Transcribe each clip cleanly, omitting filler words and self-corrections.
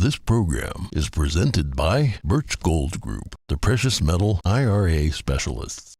This program is presented by Birch Gold Group, the precious metal IRA specialists.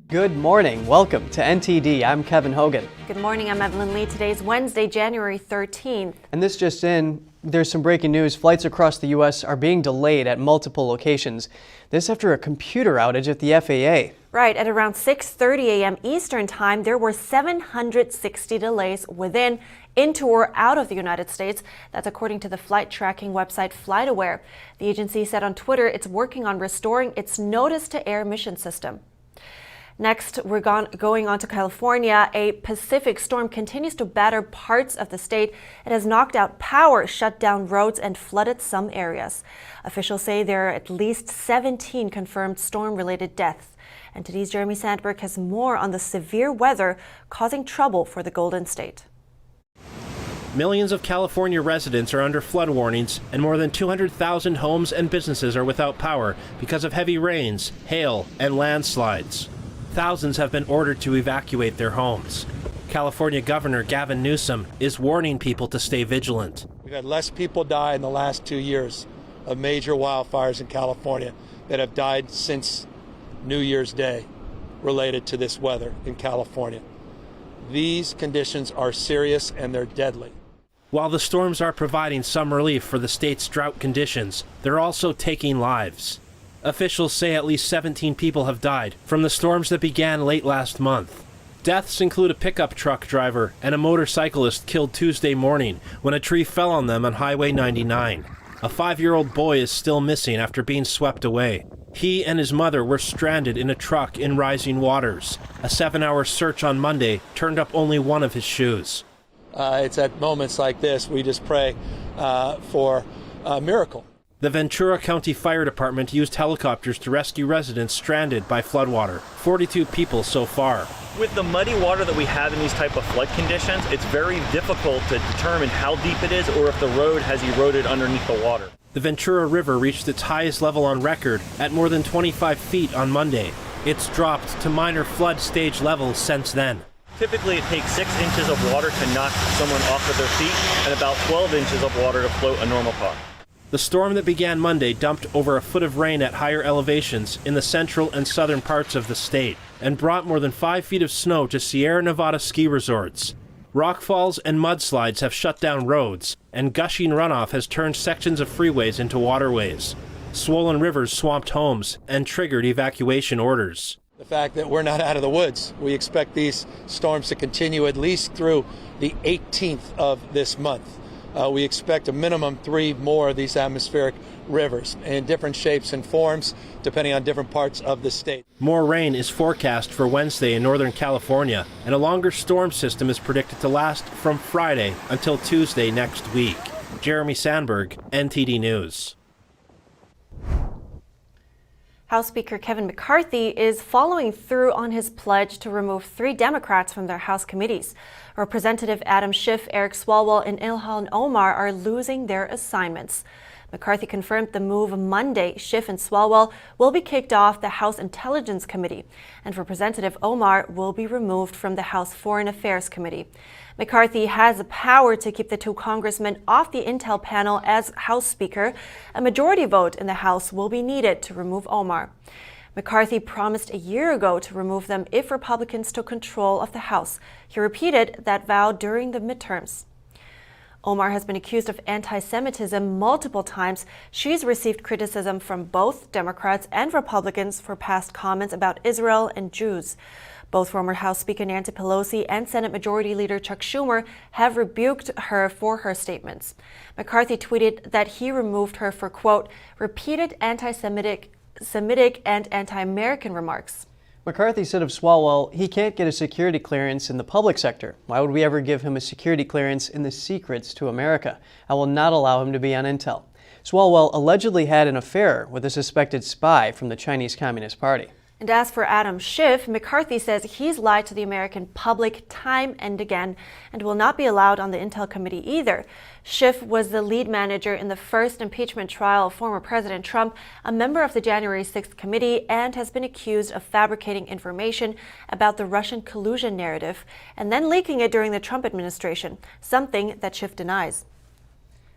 Good morning. Welcome to NTD. I'm Kevin Hogan. Good morning. I'm Evelyn Lee. Today's Wednesday, January 13th. And this just in, there's some breaking news. Flights across the U.S. are being delayed at multiple locations. This after a computer outage at the FAA. Right. At around 6:30 a.m. Eastern Time, there were 760 delays within, into, or out of the United States. That's according to the flight tracking website FlightAware. The agency said on Twitter it's working on restoring its notice-to-air mission system. Next, we're going on to California. A Pacific storm continues to batter parts of the state. It has knocked out power, shut down roads, and flooded some areas. Officials say there are at least 17 confirmed storm-related deaths. And today's Jeremy Sandberg has more on the severe weather causing trouble for the Golden State. Millions of California residents are under flood warnings, and more than 200,000 homes and businesses are without power because of heavy rains, hail, and landslides. Thousands have been ordered to evacuate their homes. California Governor Gavin Newsom is warning people to stay vigilant. We've had less people die in the last 2 years of major wildfires in California that have died since New Year's Day related to this weather in California. These conditions are serious and they're deadly. While the storms are providing some relief for the state's drought conditions, they're also taking lives. Officials say at least 17 people have died from the storms that began late last month. Deaths include a pickup truck driver and a motorcyclist killed Tuesday morning when a tree fell on them on Highway 99. A 5-year-old boy is still missing after being swept away. He and his mother were stranded in a truck in rising waters. A 7-hour search on Monday turned up only one of his shoes. It's at moments like this we just pray for a miracle. The Ventura County Fire Department used helicopters to rescue residents stranded by floodwater. 42 people so far. With the muddy water that we have in these type of flood conditions, it's very difficult to determine how deep it is or if the road has eroded underneath the water. The Ventura River reached its highest level on record at more than 25 feet on Monday. It's dropped to minor flood stage levels since then. Typically it takes 6 inches of water to knock someone off of their feet and about 12 inches of water to float a normal car. The storm that began Monday dumped over a foot of rain at higher elevations in the central and southern parts of the state and brought more than 5 feet of snow to Sierra Nevada ski resorts. Rockfalls and mudslides have shut down roads, and gushing runoff has turned sections of freeways into waterways. Swollen rivers swamped homes and triggered evacuation orders. The fact that we're not out of the woods, we expect these storms to continue at least through the 18th of this month. We expect a minimum 3 more of these atmospheric rivers in different shapes and forms, depending on different parts of the state. More rain is forecast for Wednesday in Northern California, and a longer storm system is predicted to last from Friday until Tuesday next week. Jeremy Sandberg, NTD News. House Speaker Kevin McCarthy is following through on his pledge to remove 3 Democrats from their House committees. Representative Schiff, Swalwell, and Omar are losing their assignments. McCarthy confirmed the move Monday. Schiff and Swalwell will be kicked off the House Intelligence Committee, and Representative Omar will be removed from the House Foreign Affairs Committee. McCarthy has the power to keep the two congressmen off the Intel panel as House Speaker. A majority vote in the House will be needed to remove Omar. McCarthy promised a year ago to remove them if Republicans took control of the House. He repeated that vow during the midterms. Omar has been accused of anti-Semitism multiple times. She's received criticism from both Democrats and Republicans for past comments about Israel and Jews. Both former House Speaker Nancy Pelosi and Senate Majority Leader Chuck Schumer have rebuked her for her statements. McCarthy tweeted that he removed her for, quote, repeated anti-Semitic and anti-American remarks. McCarthy said of Swalwell, he can't get a security clearance in the public sector. Why would we ever give him a security clearance in the secrets to America? I will not allow him to be on Intel. Swalwell allegedly had an affair with a suspected spy from the Chinese Communist Party. And as for Adam Schiff, McCarthy says he's lied to the American public time and again and will not be allowed on the Intel Committee either. Schiff was the lead manager in the first impeachment trial of former President Trump, a member of the January 6th committee, and has been accused of fabricating information about the Russian collusion narrative and then leaking it during the Trump administration, something that Schiff denies.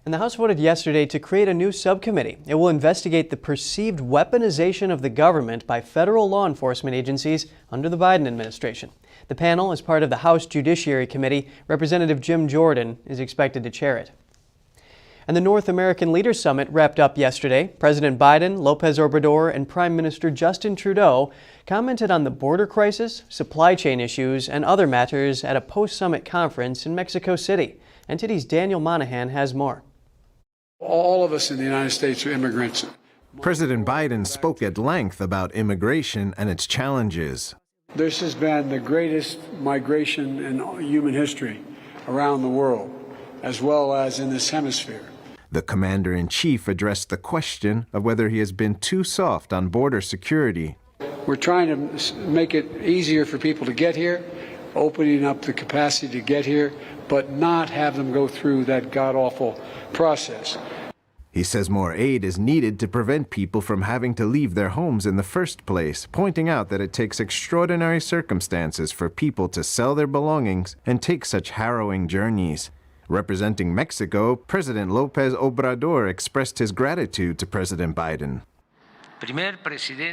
And the House voted yesterday to create a new subcommittee. It will investigate the perceived weaponization of the government by federal law enforcement agencies under the Biden administration. The panel is part of the House Judiciary Committee. Representative Jim Jordan is expected to chair it. And the North American Leaders Summit wrapped up yesterday. President Biden, Lopez Obrador, and Prime Minister Justin Trudeau commented on the border crisis, supply chain issues, and other matters at a post-summit conference in Mexico City. NTD's Daniel Monahan has more. All of us in the United States are immigrants. President Biden spoke at length about immigration and its challenges. This has been the greatest migration in human history around the world, as well as in this hemisphere. The commander-in-chief addressed the question of whether he has been too soft on border security. We're trying to make it easier for people to get here, opening up the capacity to get here, but not have them go through that god-awful process. He says more aid is needed to prevent people from having to leave their homes in the first place, pointing out that it takes extraordinary circumstances for people to sell their belongings and take such harrowing journeys. Representing Mexico, President Lopez Obrador expressed his gratitude to President Biden.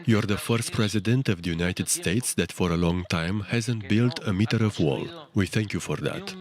You're the first president of the United States that for a long time hasn't built a meter of wall. We thank you for that.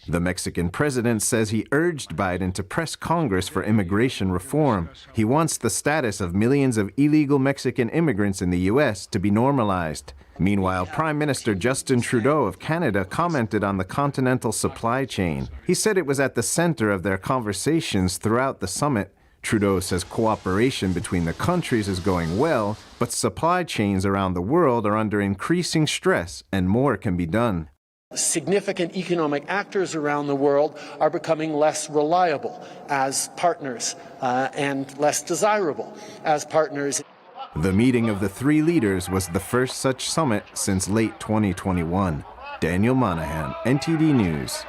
The Mexican president says he urged Biden to press Congress for immigration reform. He wants the status of millions of illegal Mexican immigrants in the U.S. to be normalized. Meanwhile, Prime Minister Justin Trudeau of Canada commented on the continental supply chain. He said it was at the center of their conversations throughout the summit. Trudeau says cooperation between the countries is going well, but supply chains around the world are under increasing stress and more can be done. Significant economic actors around the world are becoming less reliable as partners and less desirable as partners. The meeting of the three leaders was the first such summit since late 2021. Daniel Monahan, NTD News.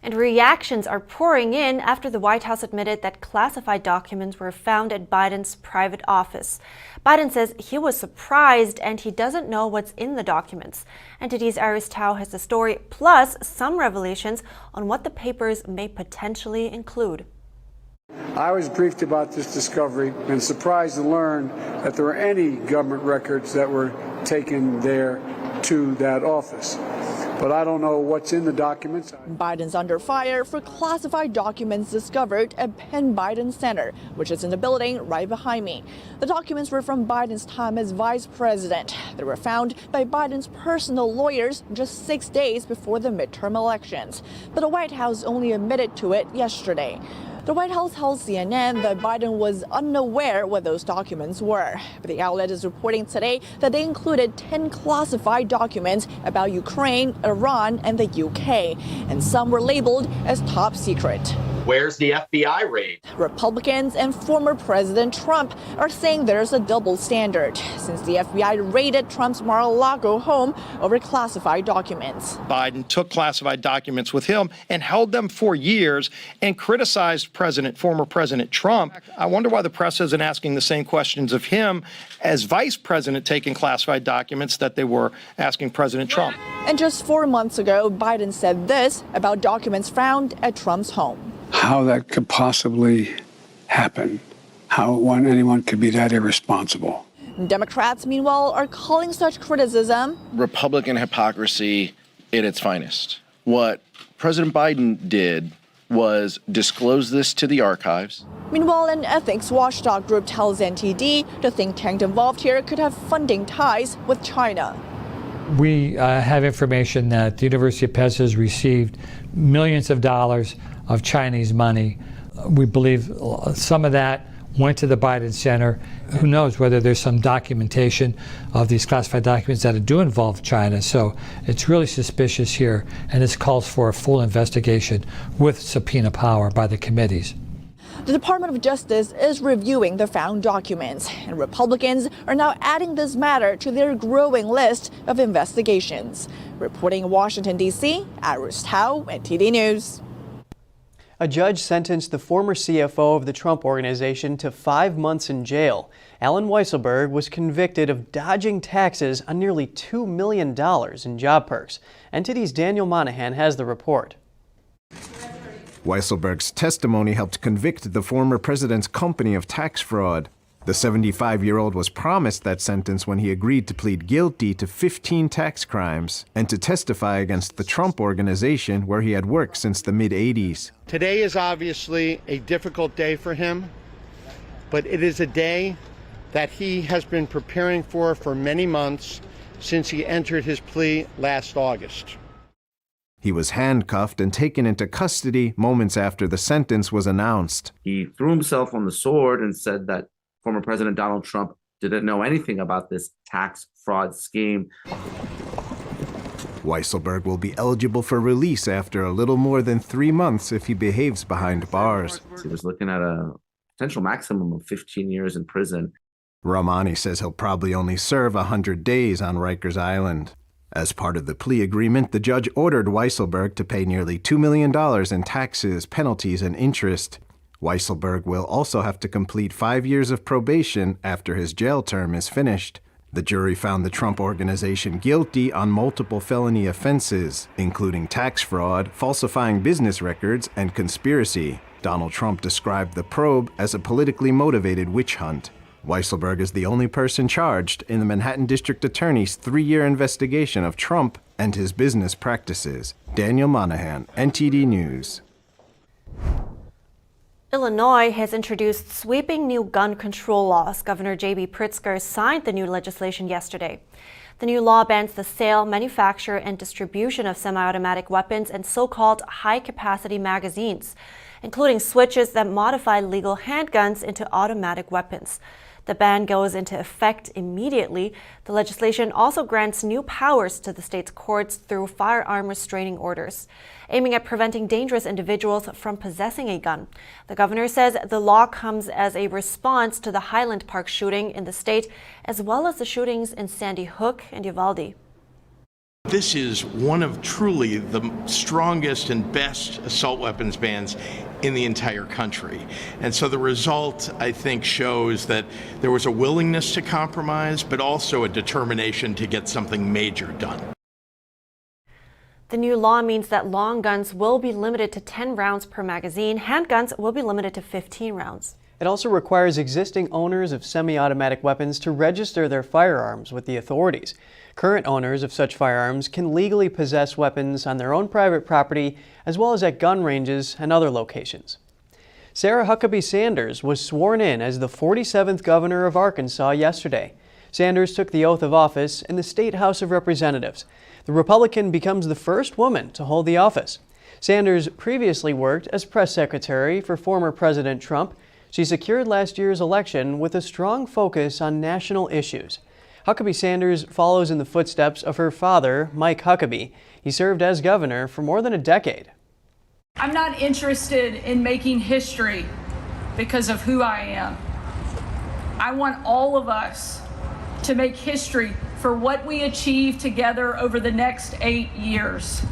And reactions are pouring in after the White House admitted that classified documents were found at Biden's private office. Biden says he was surprised and he doesn't know what's in the documents. NTD's Iris Tao has the story, plus some revelations on what the papers may potentially include. I was briefed about this discovery and surprised to learn that there were any government records that were taken there to that office. But I don't know what's in the documents. Biden's under fire for classified documents discovered at Penn Biden Center, which is in the building right behind me. The documents were from Biden's time as vice president. They were found by Biden's personal lawyers just 6 days before the midterm elections. But the White House only admitted to it yesterday. The White House tells CNN that Biden was unaware what those documents were. But the outlet is reporting today that they included 10 classified documents about Ukraine, Iran, and the UK, and some were labeled as top secret. Where's the FBI raid? Republicans and former President Trump are saying there's a double standard since the FBI raided Trump's Mar-a-Lago home over classified documents. Biden took classified documents with him and held them for years and criticized former President Trump. I wonder why the press isn't asking the same questions of him as vice president taking classified documents that they were asking President Trump. And just 4 months ago, Biden said this about documents found at Trump's home. How that could possibly happen, how anyone could be that irresponsible. Democrats, meanwhile, are calling such criticism Republican hypocrisy at its finest. What President Biden did was disclose this to the archives. Meanwhile, an ethics watchdog group tells NTD the think tank involved here could have funding ties with China. We have information that the University of Pez has received millions of dollars of Chinese money. We believe some of that went to the Biden Center. Who knows whether there's some documentation of these classified documents that do involve China. So it's really suspicious here, and this calls for a full investigation with subpoena power by the committees. The Department of Justice is reviewing the found documents, and Republicans are now adding this matter to their growing list of investigations. Reporting in Washington, D.C., Iris Tao, NTD News. A judge sentenced the former CFO of the Trump Organization to 5 months in jail. Alan Weisselberg was convicted of dodging taxes on nearly $2 million in job perks. NTD's Daniel Monahan has the report. Weisselberg's testimony helped convict the former president's company of tax fraud. The 75-year-old was promised that sentence when he agreed to plead guilty to 15 tax crimes and to testify against the Trump Organization, where he had worked since the mid-'80s. Today is obviously a difficult day for him, but it is a day that he has been preparing for many months since he entered his plea last August. He was handcuffed and taken into custody moments after the sentence was announced. He threw himself on the sword and said that former President Donald Trump didn't know anything about this tax fraud scheme. Weisselberg will be eligible for release after a little more than 3 months if he behaves behind bars. He was looking at a potential maximum of 15 years in prison. Ramani says he'll probably only serve 100 days on Rikers Island. As part of the plea agreement, the judge ordered Weisselberg to pay nearly $2 million in taxes, penalties, and interest. Weisselberg will also have to complete 5 years of probation after his jail term is finished. The jury found the Trump Organization guilty on multiple felony offenses, including tax fraud, falsifying business records, and conspiracy. Donald Trump described the probe as a politically motivated witch hunt. Weisselberg is the only person charged in the Manhattan District Attorney's 3-year investigation of Trump and his business practices. Daniel Monahan, NTD News. Illinois has introduced sweeping new gun control laws. Governor J.B. Pritzker signed the new legislation yesterday. The new law bans the sale, manufacture, and distribution of semi-automatic weapons and so-called high-capacity magazines, including switches that modify legal handguns into automatic weapons. The ban goes into effect immediately. The legislation also grants new powers to the state's courts through firearm restraining orders, aiming at preventing dangerous individuals from possessing a gun. The governor says the law comes as a response to the Highland Park shooting in the state, as well as the shootings in Sandy Hook and Uvalde. This is one of truly the strongest and best assault weapons bans in the entire country. And so the result, I think, shows that there was a willingness to compromise, but also a determination to get something major done. The new law means that long guns will be limited to 10 rounds per magazine. Handguns will be limited to 15 rounds. It also requires existing owners of semi-automatic weapons to register their firearms with the authorities. Current owners of such firearms can legally possess weapons on their own private property, as well as at gun ranges and other locations. Sarah Huckabee Sanders was sworn in as the 47th governor of Arkansas yesterday. Sanders took the oath of office in the State House of Representatives. The Republican becomes the first woman to hold the office. Sanders previously worked as press secretary for former President Trump. She secured last year's election with a strong focus on national issues. Huckabee Sanders follows in the footsteps of her father, Mike Huckabee. He served as governor for more than a decade. I'm not interested in making history because of who I am. I want all of us to make history for what we achieve together over the next 8 years.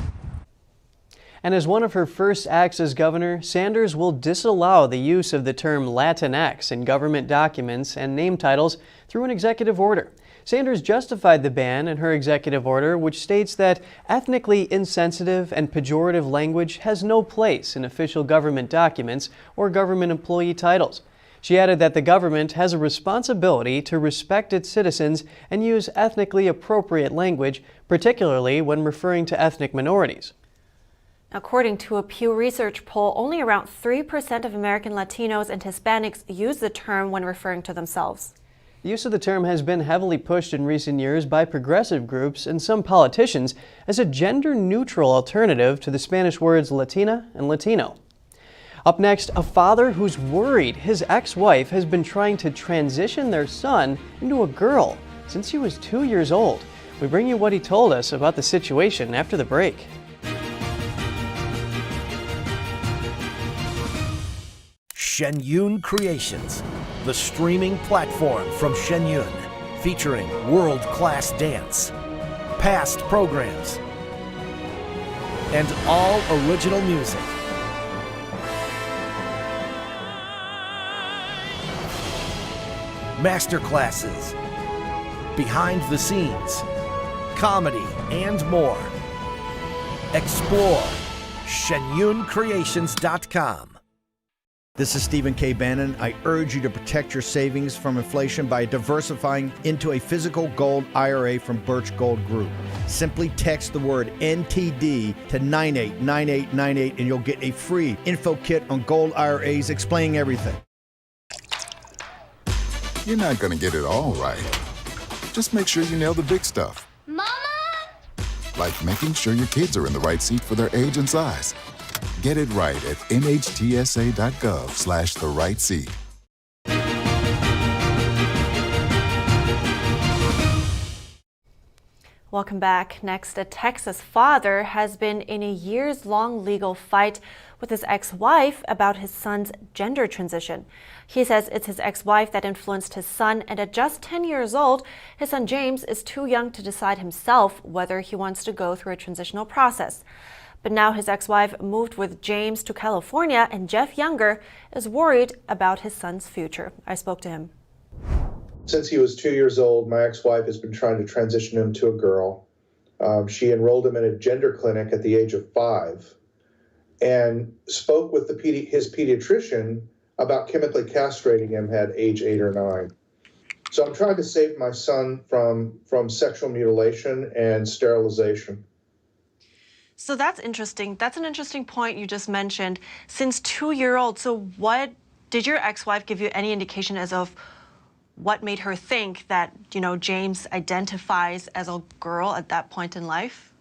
And as one of her first acts as governor, Sanders will disallow the use of the term Latinx in government documents and name titles through an executive order. Sanders justified the ban in her executive order, which states that ethnically insensitive and pejorative language has no place in official government documents or government employee titles. She added that the government has a responsibility to respect its citizens and use ethnically appropriate language, particularly when referring to ethnic minorities. According to a Pew Research poll, only around 3% of American Latinos and Hispanics use the term when referring to themselves. The use of the term has been heavily pushed in recent years by progressive groups and some politicians as a gender-neutral alternative to the Spanish words Latina and Latino. Up next, a father who's worried his ex-wife has been trying to transition their son into a girl since he was 2 years old. We bring you what he told us about the situation after the break. Shenyun Creations, the streaming platform from Shenyun, featuring world-class dance, past programs, and all original music. Masterclasses, behind the scenes, comedy, and more. Explore shenyuncreations.com. This is Stephen K. Bannon. I urge you to protect your savings from inflation by diversifying into a physical gold IRA from Birch Gold Group. Simply text the word NTD to 989898 and you'll get a free info kit on gold IRAs explaining everything. You're not going to get it all right. Just make sure you nail the big stuff. Mama! Like making sure your kids are in the right seat for their age and size. Get it right at nhtsa.gov/the-right-seat. Welcome back. Next, a Texas father has been in a years-long legal fight with his ex-wife about his son's gender transition. He says it's his ex-wife that influenced his son, and at just 10 years old, his son James is too young to decide himself whether he wants to go through a transitional process. But now his ex-wife moved with James to California, and Jeff Younger is worried about his son's future. I spoke to him. Since he was 2 years old, my ex-wife has been trying to transition him to a girl. She enrolled him in a gender clinic at the age of 5 and spoke with his pediatrician about chemically castrating him at age 8 or 9. So I'm trying to save my son from sexual mutilation and sterilization. So that's interesting. That's an interesting point you just mentioned. Since 2-year-old, so what did your ex-wife give you any indication as of what made her think that, James identifies as a girl at that point in life?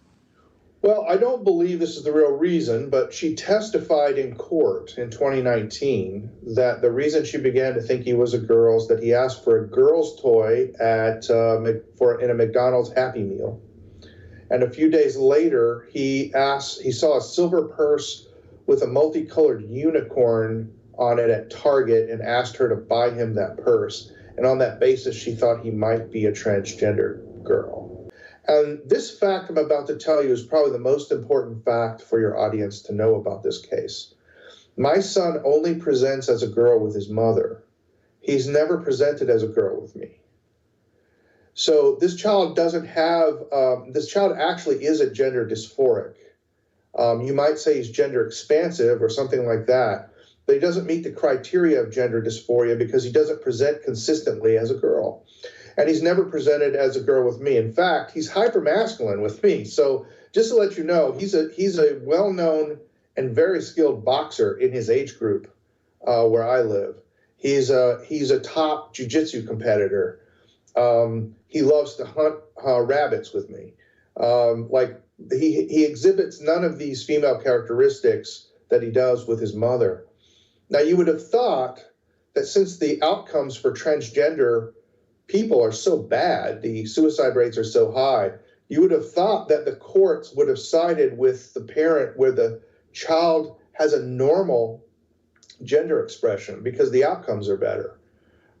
Well, I don't believe this is the real reason, but she testified in court in 2019 that the reason she began to think he was a girl is that he asked for a girl's toy in a McDonald's Happy Meal. And a few days later, he saw a silver purse with a multicolored unicorn on it at Target and asked her to buy him that purse. And on that basis, she thought he might be a transgender girl. And this fact I'm about to tell you is probably the most important fact for your audience to know about this case. My son only presents as a girl with his mother. He's never presented as a girl with me. So this child actually is a gender dysphoric. You might say he's gender expansive or something like that, but he doesn't meet the criteria of gender dysphoria because he doesn't present consistently as a girl. And he's never presented as a girl with me. In fact, he's hypermasculine with me. So just to let you know, he's a well-known and very skilled boxer in his age group where I live. He's a top jiu-jitsu competitor. He loves to hunt rabbits with me. He exhibits none of these female characteristics that he does with his mother. Now, you would have thought that since the outcomes for transgender people are so bad, the suicide rates are so high, you would have thought that the courts would have sided with the parent where the child has a normal gender expression because the outcomes are better.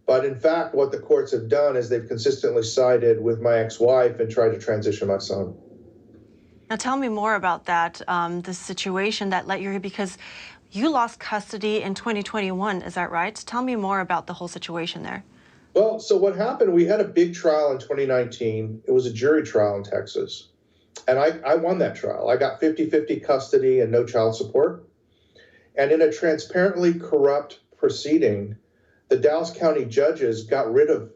But in fact, what the courts have done is they've consistently sided with my ex-wife and tried to transition my son. Now tell me more about that, the situation that led you here, because you lost custody in 2021, is that right? Tell me more about the whole situation there. Well, so what happened, we had a big trial in 2019. It was a jury trial in Texas. And I won that trial. I got 50-50 custody and no child support. And in a transparently corrupt proceeding, the Dallas County judges got rid of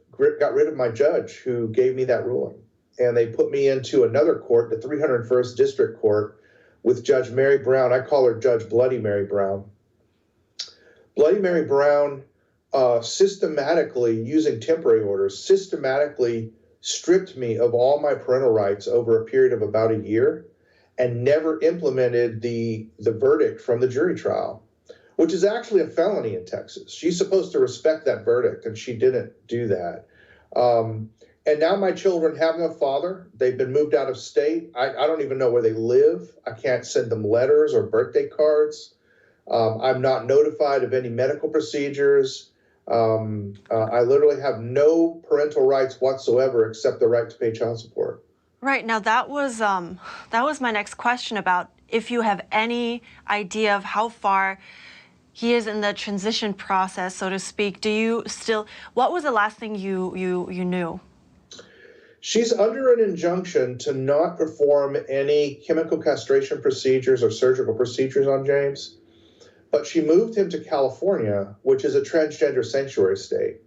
my judge who gave me that ruling. And they put me into another court, the 301st District Court, with Judge Mary Brown. I call her Judge Bloody Mary Brown. Bloody Mary Brown systematically, using temporary orders, systematically stripped me of all my parental rights over a period of about a year and never implemented the verdict from the jury trial, which is actually a felony in Texas. She's supposed to respect that verdict, and she didn't do that. And now my children have no father. They've been moved out of state. I don't even know where they live. I can't send them letters or birthday cards. I'm not notified of any medical procedures. I literally have no parental rights whatsoever except the right to pay child support. Right, now that was my next question about if you have any idea of how far he is in the transition process, so to speak. What was the last thing you knew? She's under an injunction to not perform any chemical castration procedures or surgical procedures on James, but she moved him to California, which is a transgender sanctuary state.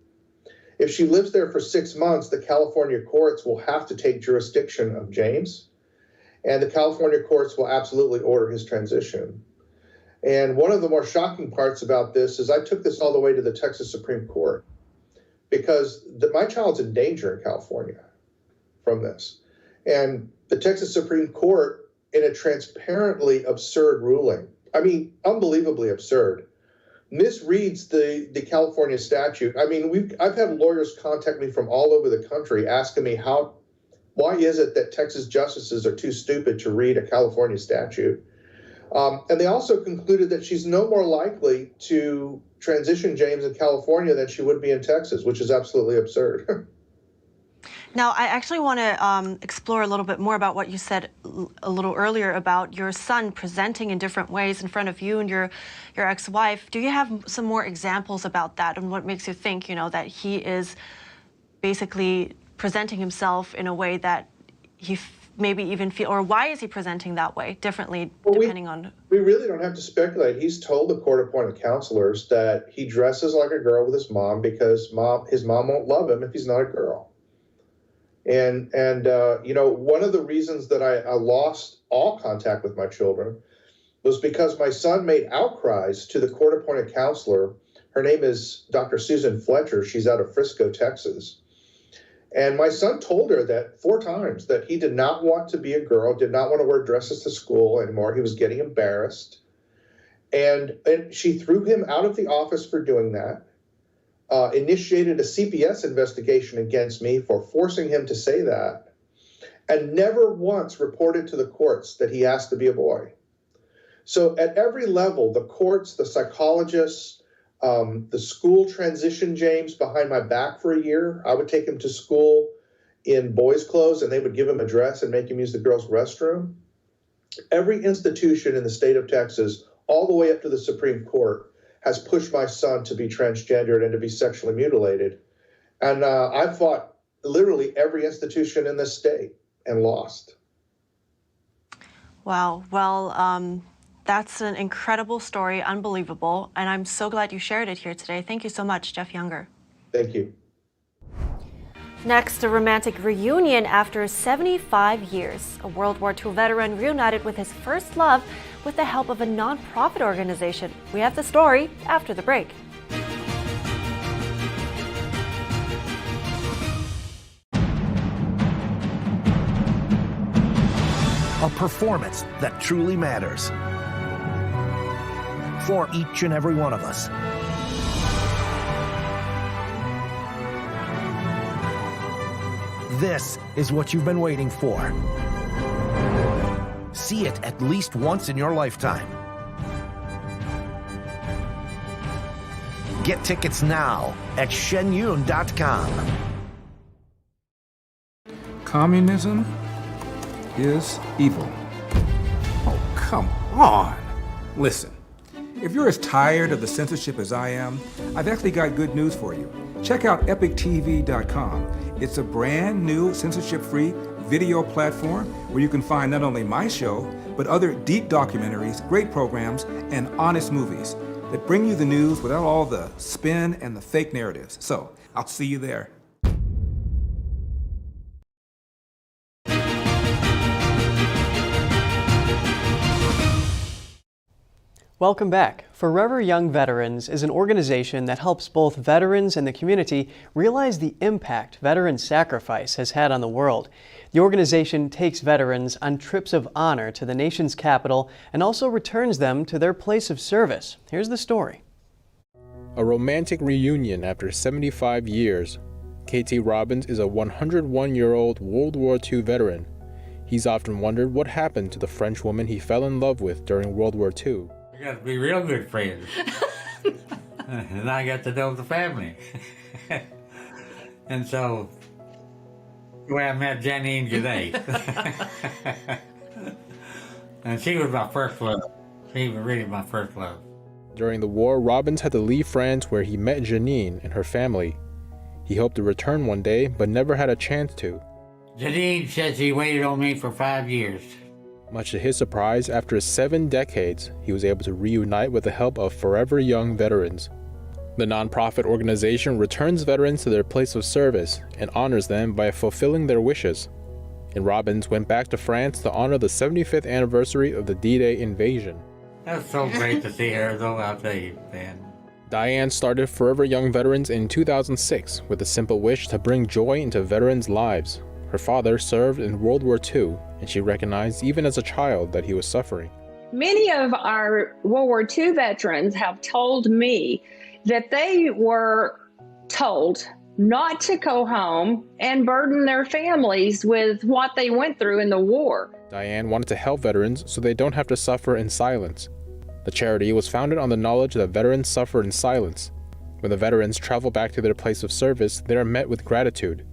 If she lives there for 6 months, the California courts will have to take jurisdiction of James, and the California courts will absolutely order his transition. And one of the more shocking parts about this is I took this all the way to the Texas Supreme Court because my child's in danger in California from this. And the Texas Supreme Court, in a transparently absurd ruling, I mean, unbelievably absurd, misreads the California statute. I mean, I've had lawyers contact me from all over the country asking me why is it that Texas justices are too stupid to read a California statute? And they also concluded that she's no more likely to transition James in California than she would be in Texas, which is absolutely absurd. Now, I actually want to explore a little bit more about what you said a little earlier about your son presenting in different ways in front of you and your ex-wife. Do you have some more examples about that and what makes you think, that he is basically presenting himself in a way that he maybe even feel, or why is he presenting that way differently depending on? We really don't have to speculate. He's told the court-appointed counselors that he dresses like a girl with his mom because his mom won't love him if he's not a girl. And one of the reasons that I lost all contact with my children was because my son made outcries to the court-appointed counselor. Her name is Dr. Susan Fletcher. She's out of Frisco, Texas. And my son told her that 4 times that he did not want to be a girl, did not want to wear dresses to school anymore. He was getting embarrassed. And she threw him out of the office for doing that. Initiated a CPS investigation against me for forcing him to say that, and never once reported to the courts that he asked to be a boy. So at every level, the courts, the psychologists, the school transitioned James behind my back for a year. I would take him to school in boys' clothes, and they would give him a dress and make him use the girls' restroom. Every institution in the state of Texas, all the way up to the Supreme Court, has pushed my son to be transgendered and to be sexually mutilated. And I've fought literally every institution in this state and lost. Wow. Well, that's an incredible story, unbelievable. And I'm so glad you shared it here today. Thank you so much, Jeff Younger. Thank you. Next, a romantic reunion after 75 years. A World War II veteran reunited with his first love with the help of a non-profit organization. We have the story after the break. A performance that truly matters for each and every one of us. This is what you've been waiting for. See it at least once in your lifetime. Get tickets now at shenyun.com. Communism is evil. Oh, come on. Listen, if you're as tired of the censorship as I am, I've actually got good news for you. Check out epictv.com. It's a brand new censorship-free video platform where you can find not only my show, but other deep documentaries, great programs, and honest movies that bring you the news without all the spin and the fake narratives. So, I'll see you there. Welcome back. Forever Young Veterans is an organization that helps both veterans and the community realize the impact veteran sacrifice has had on the world. The organization takes veterans on trips of honor to the nation's capital and also returns them to their place of service. Here's the story. A romantic reunion after 75 years. KT Robbins is a 101-year-old World War II veteran. He's often wondered what happened to the French woman he fell in love with during World War II. We got to be real good friends. And I got to know the family. And so, well, I met Janine today. And she was my first love. She was really my first love. During the war, Robbins had to leave France where he met Janine and her family. He hoped to return one day, but never had a chance to. Janine said she waited on me for 5 years. Much to his surprise, after 7 decades, he was able to reunite with the help of Forever Young Veterans. The nonprofit organization returns veterans to their place of service and honors them by fulfilling their wishes. And Robbins went back to France to honor the 75th anniversary of the D-Day invasion. That's so great to see her, though, I'll tell you, man. Diane started Forever Young Veterans in 2006 with a simple wish to bring joy into veterans' lives. Her father served in World War II, and she recognized even as a child that he was suffering. Many of our World War II veterans have told me that they were told not to go home and burden their families with what they went through in the war. Diane wanted to help veterans so they don't have to suffer in silence. The charity was founded on the knowledge that veterans suffer in silence. When the veterans travel back to their place of service, they are met with gratitude.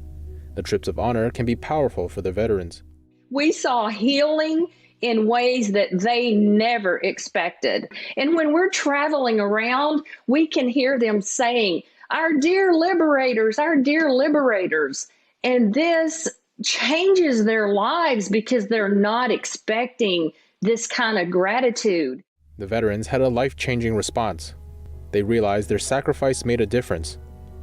The trips of honor can be powerful for the veterans. We saw healing in ways that they never expected. And when we're traveling around, we can hear them saying, "Our dear liberators, our dear liberators." And this changes their lives because they're not expecting this kind of gratitude. The veterans had a life-changing response. They realized their sacrifice made a difference.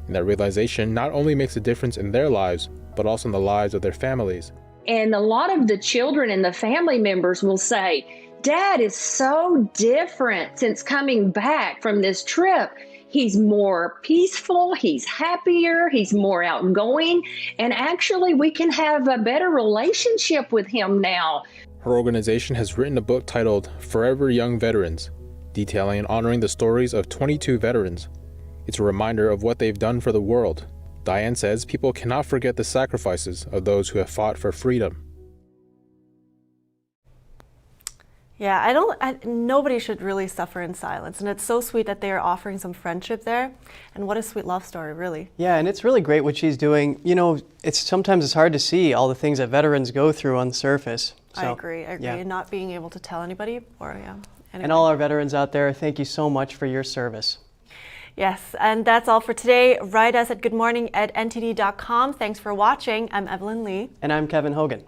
And that realization not only makes a difference in their lives, but also in the lives of their families. And a lot of the children and the family members will say, "Dad is so different since coming back from this trip. He's more peaceful, he's happier, he's more outgoing, and actually we can have a better relationship with him now." Her organization has written a book titled Forever Young Veterans, detailing and honoring the stories of 22 veterans. It's a reminder of what they've done for the world. Diane says people cannot forget the sacrifices of those who have fought for freedom. Yeah, nobody should really suffer in silence. And it's so sweet that they are offering some friendship there. And what a sweet love story, really. Yeah, and it's really great what she's doing. You know, sometimes it's hard to see all the things that veterans go through on the surface. So, I agree. Yeah. And not being able to tell anybody, or anyway. And all our veterans out there, thank you so much for your service. Yes, and that's all for today. Write us at goodmorning@ntd.com. Thanks for watching. I'm Evelyn Lee. And I'm Kevin Hogan.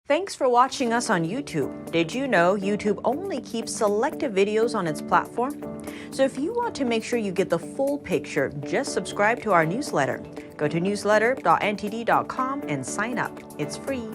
Thanks for watching us on YouTube. Did you know YouTube only keeps selective videos on its platform? So if you want to make sure you get the full picture, just subscribe to our newsletter. Go to newsletter.ntd.com and sign up. It's free.